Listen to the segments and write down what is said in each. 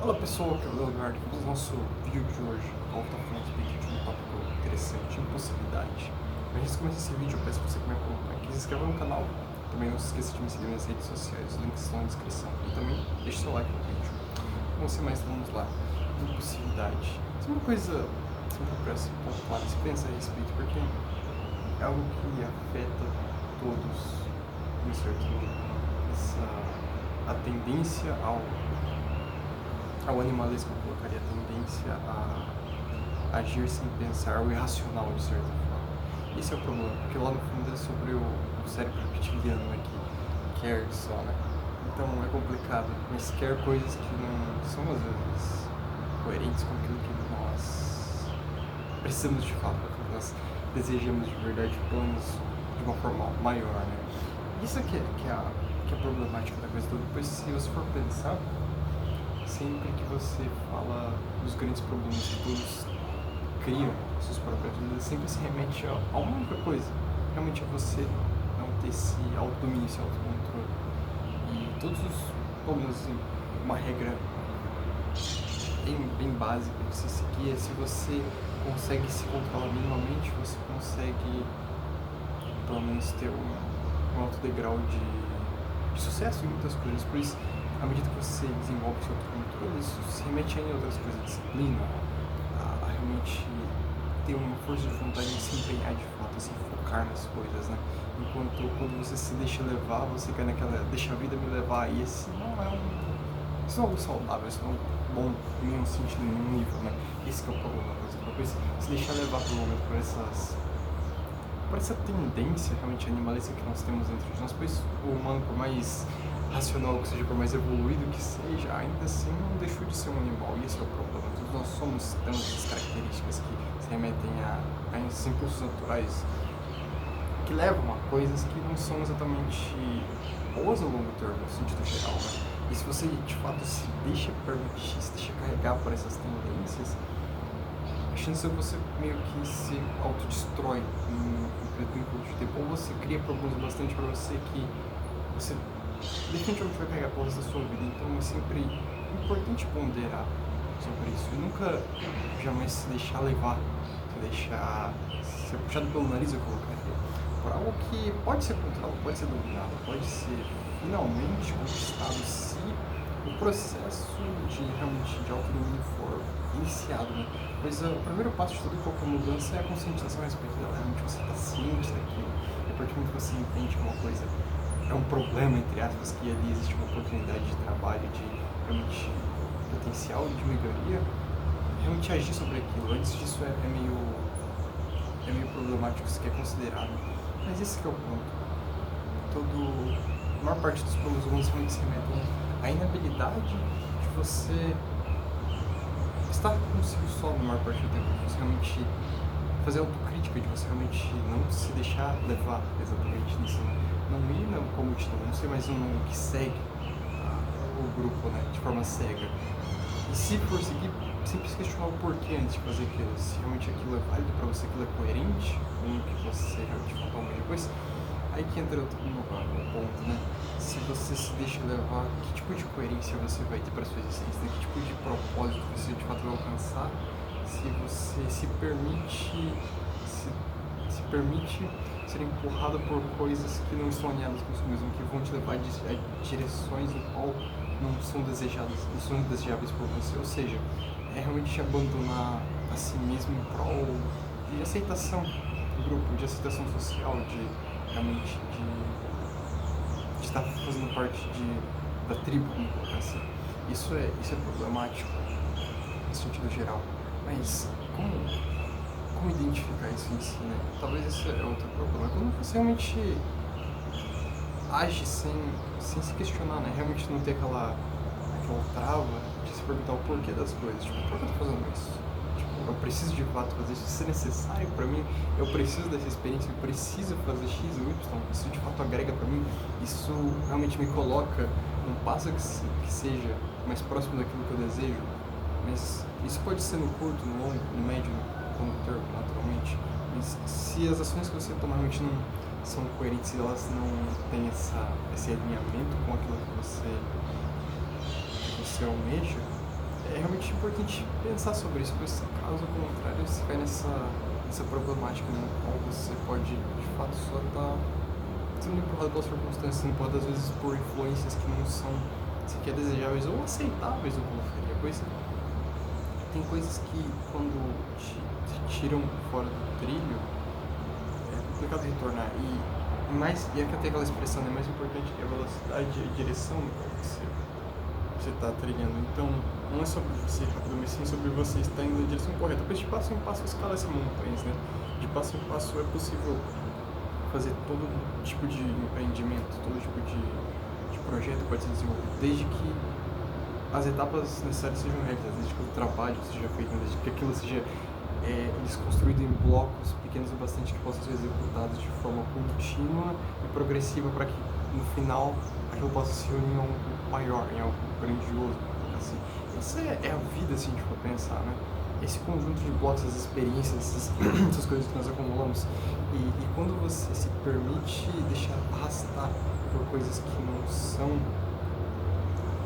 Fala pessoal, aqui é o Leonardo. No nosso vídeo de hoje, vamos estar falando a respeito de um tópico interessante, impossibilidade. Antes de começar esse vídeo, eu peço para você que me acompanha que se inscreva no canal. Também não se esqueça de me seguir nas redes sociais, os links estão na descrição. E também deixe seu like no vídeo. Vamos ser mais, vamos lá. Impossibilidade. Isso é uma coisa sempre parece popular, se pensa a respeito, porque é algo que afeta todos, de um certo nível. A tendência ao animalismo, eu colocaria a tendência a agir sem pensar, o irracional de certa forma. Esse é o problema, porque lá no fundo é sobre o cérebro reptiliano, né, que quer só, né? Então é complicado, mas quer coisas que não são às vezes coerentes com aquilo que nós precisamos de fato, com aquilo que nós desejamos de verdade, pelo menos de uma forma maior, né? Isso que é a problemática da coisa toda. Depois, se você for pensar, sempre que você fala dos grandes problemas que todos criam, suas próprias vidas, sempre se remete a uma única coisa. Realmente é você não ter esse autodomínio, esse autocontrole. E todos os problemas, assim, uma regra bem básica de se seguir é: se você consegue se controlar minimamente, você consegue pelo menos ter um alto degrau de sucesso em muitas coisas. Por isso, à medida que você desenvolve seu autocontrole, isso se remete a outras coisas, disciplina, a realmente ter uma força de vontade de se empenhar de fato, assim, focar nas coisas, né? Enquanto quando você se deixa levar, você quer naquela, deixa a vida me levar, e esse não é isso não é algo saudável, isso não é bom em nenhum sentido, em nenhum nível, né? Esse que é o problema, mas depois se deixar levar pelo momento por essa tendência realmente animalista que nós temos dentro de nós, pois o humano, por mais racional que seja, por mais evoluído que seja, ainda assim não deixou de ser um animal, e esse é o problema. Todos nós temos essas características que se remetem a esses impulsos naturais que levam a coisas que não são exatamente boas no longo termo, no sentido geral, né? E se você de fato se deixa permitir, se deixa carregar por essas tendências, a chance é que você meio que se autodestrói em curto de tempo, ou você cria problemas bastante para você que você definitivamente vai carregar por resto da sua vida. Então é sempre importante ponderar sobre isso e nunca jamais se deixar levar, se deixar ser puxado pelo nariz, eu colocaria, por algo que pode ser controlado, pode ser dominado, pode ser finalmente conquistado se o processo de realmente de autodomínio for iniciado, né? Pois o primeiro passo de toda e qualquer mudança é a conscientização a respeito dela. Realmente você está ciente daquilo, e a partir do momento que você entende que uma coisa é um problema, entre aspas, que ali existe uma oportunidade de trabalho, de realmente potencial de melhoria, realmente agir sobre aquilo. Antes disso é meio problemático se quer considerar, né? Mas esse que é o ponto. A maior parte dos problemas humanos realmente se remetem à inabilidade de você estar consigo só na maior parte do tempo, de você realmente fazer autocrítica, de você realmente não se deixar levar exatamente nisso, não ir como multidão, não ser mais um que segue o grupo, né, de forma cega. E se for seguir, sempre se questionar o porquê antes de fazer aquilo, se realmente aquilo é válido para você, aquilo é coerente com o que você realmente falou depois. Aí que entra no ponto, né? Se você se deixa levar, que tipo de coerência você vai ter para sua existência, né? Que tipo de propósito você de fato vai alcançar, se você se permite ser empurrado por coisas que não estão alinhadas com você mesmo, que vão te levar a direções no qual não são desejadas, não são desejáveis por você. Ou seja, é realmente abandonar a si mesmo em prol de aceitação do grupo, de aceitação social, de realmente de estar fazendo parte da tribo, vamos colocar assim. Isso é problemático no sentido geral, mas como identificar isso em si, né? Talvez esse é outro problema. Quando você realmente age sem se questionar, né? Realmente não ter aquela trava de se perguntar o porquê das coisas. Tipo, por que eu tô fazendo isso? Eu preciso de fato fazer isso, isso é necessário para mim, eu preciso dessa experiência, eu preciso fazer X ou Y, isso de fato agrega para mim, isso realmente me coloca num passo que seja mais próximo daquilo que eu desejo. Mas isso pode ser no curto, no longo, no médio, no longo termo, naturalmente. Mas se as ações que você toma realmente não são coerentes, se elas não têm esse alinhamento com aquilo que você almeja, é realmente importante pensar sobre isso, pois caso contrário você cai nessa problemática, né, no qual você pode, de fato, só estar sendo empurrado pelas circunstâncias, sendo empurrado às vezes por influências que não são sequer desejáveis ou aceitáveis no como seria, pois tem coisas que quando te tiram fora do trilho, é complicado retornar. E é que tem aquela expressão, né, mais importante que a velocidade e a direção no qual você está trilhando. Então, não é sobre você rápido, mas sim sobre você estar indo na direção correta. Pois de passo em passo escala essa montanhas, né? De passo em passo é possível fazer todo tipo de empreendimento, todo tipo de projeto pode ser desenvolvido, desde que as etapas necessárias sejam realizadas, desde que o trabalho seja feito, desde que aquilo seja desconstruído em blocos pequenos o bastante que possam ser executados de forma contínua e progressiva para que no final aquilo possa se unir em algo maior, em algo grandioso, assim. Essa é a vida, assim, de for pensar, né? Esse conjunto de blocos, essas experiências, essas coisas que nós acumulamos. E quando você se permite deixar arrastar por coisas que não são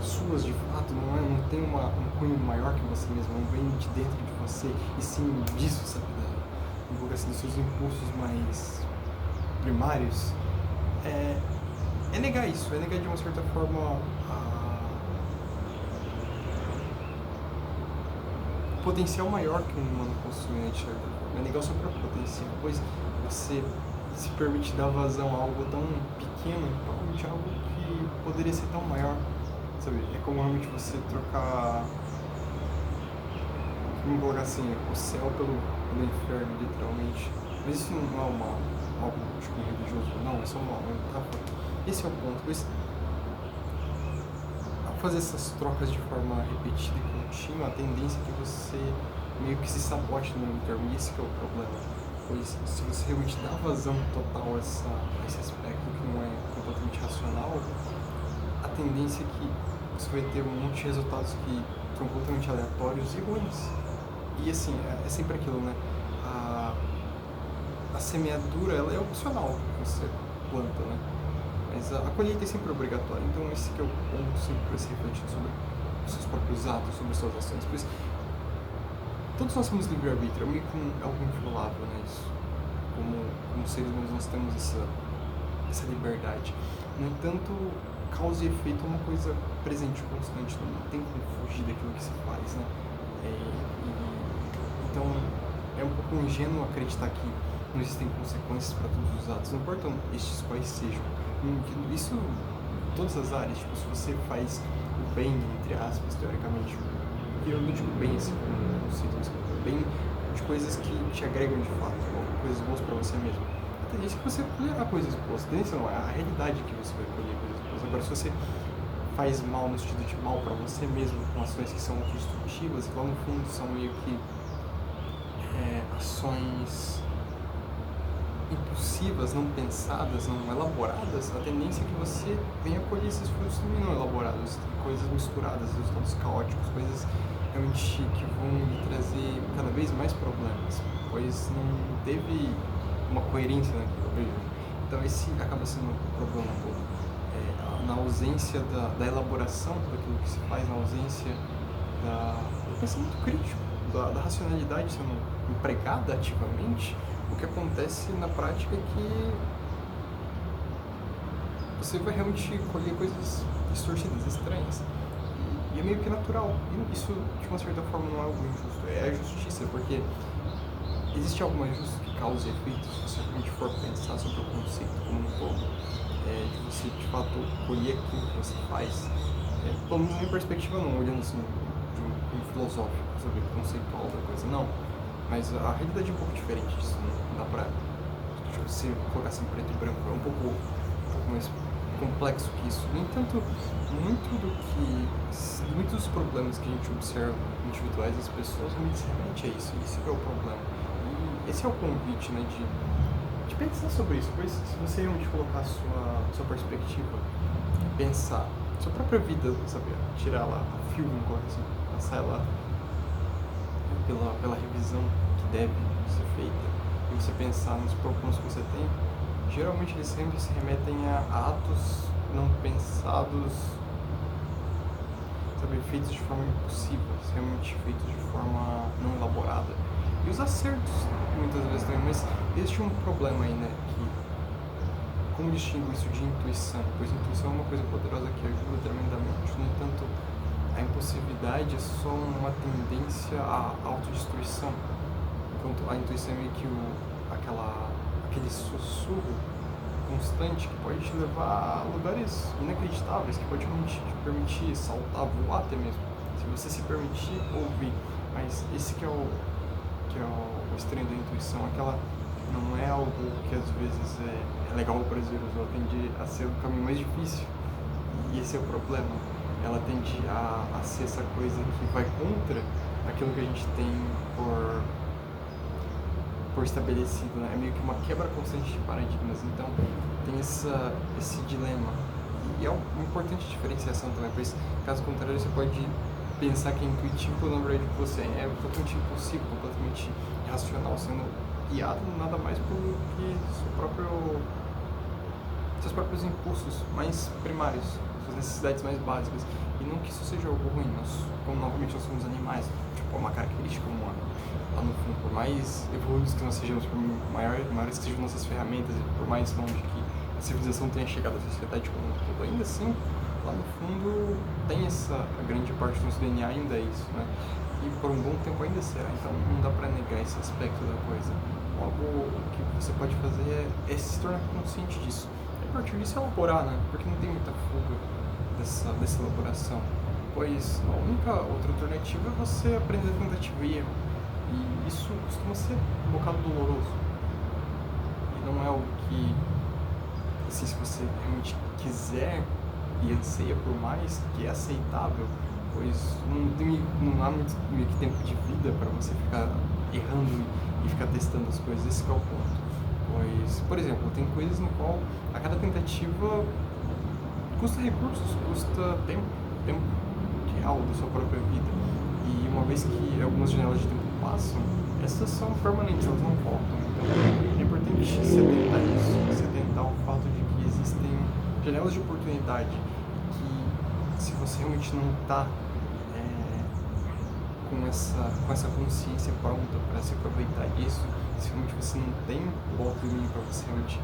suas de fato, não tem um cunho maior que você mesmo, não vem de dentro de você, e sim disso, sabe, assim, dos seus impulsos mais primários, é negar isso, é negar de uma certa forma o potencial maior que um humano possui, né, de certa forma, é negar o seu próprio potencial, pois você se permite dar vazão a algo tão pequeno, de algo que poderia ser tão maior. Sabe, é como realmente você trocar, vamos colocar assim, o céu pelo inferno, literalmente. Mas isso não é algo tipo religioso, não, é só uma metáfora. Esse é o ponto, pois ao fazer essas trocas de forma repetida e contínua, a tendência é que você meio que se sabote no longo termo, e esse que é o problema. Pois se você realmente dá vazão total a esse aspecto que não é completamente racional, a tendência é que você vai ter um monte de resultados que são completamente aleatórios e ruins. E assim, é sempre aquilo, né? A semeadura, ela é opcional que você planta, né? Mas a colheita é sempre obrigatória. Então esse que é o ponto sempre para se refletir sobre os seus próprios atos, sobre as suas ações. Pois todos nós temos livre-arbítrio, é meio que algo inviolável, né? Isso. Como seres humanos nós temos essa liberdade. No entanto, causa e efeito é uma coisa presente, constante, não tem como fugir daquilo que se faz, né? Então, é um pouco ingênuo acreditar que não existem consequências para todos os atos, não importam estes quais sejam. Isso em todas as áreas, tipo, se você faz o bem, entre aspas, teoricamente, eu não digo bem assim como conceito, mas bem de coisas que te agregam de fato, ou coisas boas para você mesmo. A tendência é que você colherá coisas boas, a tendência não, é a realidade que você vai colher coisas boas. Agora, se você faz mal no sentido de mal para você mesmo, com ações que são autodestrutivas, que lá no fundo são meio que ações impulsivas, não pensadas, não elaboradas, a tendência é que você venha colher esses frutos também não elaborados, coisas misturadas, resultados caóticos, coisas realmente que vão lhe trazer cada vez mais problemas, pois não teve uma coerência naquilo, veja. Então esse acaba sendo o problema todo. Na ausência da elaboração daquilo que se faz, na ausência do pensamento crítico, da racionalidade sendo empregada ativamente, o que acontece na prática é que você vai realmente colher coisas distorcidas, estranhas. E é meio que natural. E isso, de uma certa forma, não é algo injusto. É a justiça, porque existe algo mais justo que causa e efeito, se você realmente for pensar sobre o conceito como um todo, de você, de fato, colher aquilo que você faz. Pelo menos na minha perspectiva, não, olhando assim de um filosófico, sobre conceitual da coisa, não. Mas a realidade é um pouco diferente disso, não dá pra se colocar assim preto e branco, é um pouco mais complexo que isso. No entanto, muitos dos problemas que a gente observa individuais das pessoas realmente se remete a isso, e esse é o problema. E esse é o convite, né, de pensar sobre isso, pois se você realmente colocar a sua perspectiva, pensar sua própria vida, sabe, tirar lá a fio, vamos colocar assim, passar ela pela revisão que deve ser feita, e você pensar nos propósitos que você tem, geralmente eles sempre se remetem a atos não pensados, sabe, feitos de forma impulsiva, extremamente feitos de forma não elaborada. E os acertos, muitas vezes também, mas existe um problema aí, né, que como distingo isso de intuição? Pois intuição é uma coisa poderosa que ajuda tremendamente. No entanto, a impulsividade é só uma tendência à autodestruição, enquanto a intuição é meio que aquele sussurro constante que pode te levar a lugares inacreditáveis, que pode te permitir saltar, voar até mesmo, se você se permitir ouvir. Mas esse que é o estranho da intuição, aquela não é algo que às vezes é legal ou prazeroso, ela tende a ser o caminho mais difícil, e esse é o problema. Ela tende a ser essa coisa que vai contra aquilo que a gente tem por estabelecido, né? É meio que uma quebra constante de paradigmas, então tem esse dilema. E é uma importante diferenciação também, pois caso contrário você pode pensar que é intuitivo quando na verdade você é totalmente impulsivo, completamente irracional, sendo guiado nada mais por que seus próprios impulsos mais primários, suas necessidades mais básicas. E não que isso seja algo ruim, como novamente nós somos animais, tipo, é uma característica humana. Lá no fundo, por mais evoluídos que nós sejamos, por maiores que sejam nossas ferramentas, e por mais longe que a civilização tenha chegado à sociedade como um todo, ainda assim, lá no fundo, tem a grande parte do nosso DNA ainda é isso, né? E por um bom tempo ainda será, então não dá pra negar esse aspecto da coisa. Algo que você pode fazer é se tornar consciente disso. E a partir disso elaborar, né? Porque não tem muita fuga dessa elaboração. Pois a única outra alternativa é você aprender a tentativa e erro. E isso costuma ser um bocado doloroso. E não é algo que, assim, se você realmente quiser e anseia por mais, que é aceitável, pois não há muito meio que tempo de vida para você ficar errando e ficar testando as coisas. Esse que é o ponto. Pois, por exemplo, tem coisas no qual a cada tentativa custa recursos, custa tempo real da sua própria vida. E uma vez que algumas janelas de tempo passam, essas são permanentes, elas não voltam. Então é importante se atentar a isso, se atentar ao fato de que existem janelas de oportunidade que, se você realmente não está com essa consciência pronta para se aproveitar disso, se realmente você não tem o autodomínio para você realmente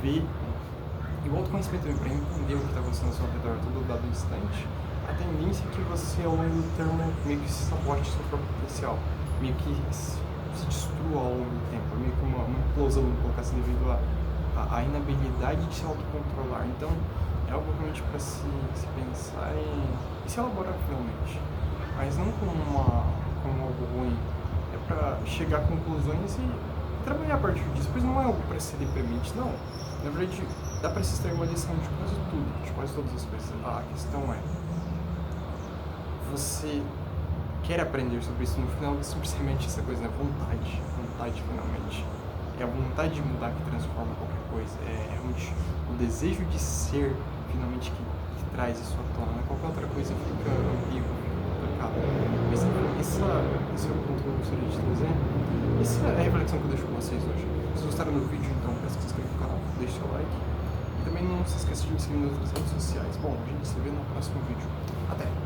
ver e o autoconhecimento para entender o que está acontecendo ao seu redor todo dado instante, a tendência é que você ao longo do termo meio que se sabote seu próprio potencial, meio que se destrua ao longo do tempo, meio que uma implosão, vamos colocar assim, devido à inabilidade de se autocontrolar. Então é algo realmente para se pensar e se elaborar finalmente, mas não como algo ruim. É para chegar a conclusões e trabalhar a partir disso, pois não é algo para ser deprimente, não. Na verdade, dá para se extrair uma lição de quase tudo, de quase todas as coisas. A questão é, você quer aprender sobre isso? No final, simplesmente essa coisa é vontade finalmente. É a vontade de mudar que transforma qualquer coisa, é realmente o desejo de ser finalmente que traz isso à tona, né? Qualquer outra coisa fica ambígua, fica complicado. Mas esse é o ponto que eu gostaria de trazer. Essa é a reflexão que eu deixo com vocês hoje. Se vocês gostaram do vídeo, então peço que se inscreva no canal, deixe seu like e também não se esqueça de me seguir nas outras redes sociais. Bom, a gente se vê no próximo vídeo. Até!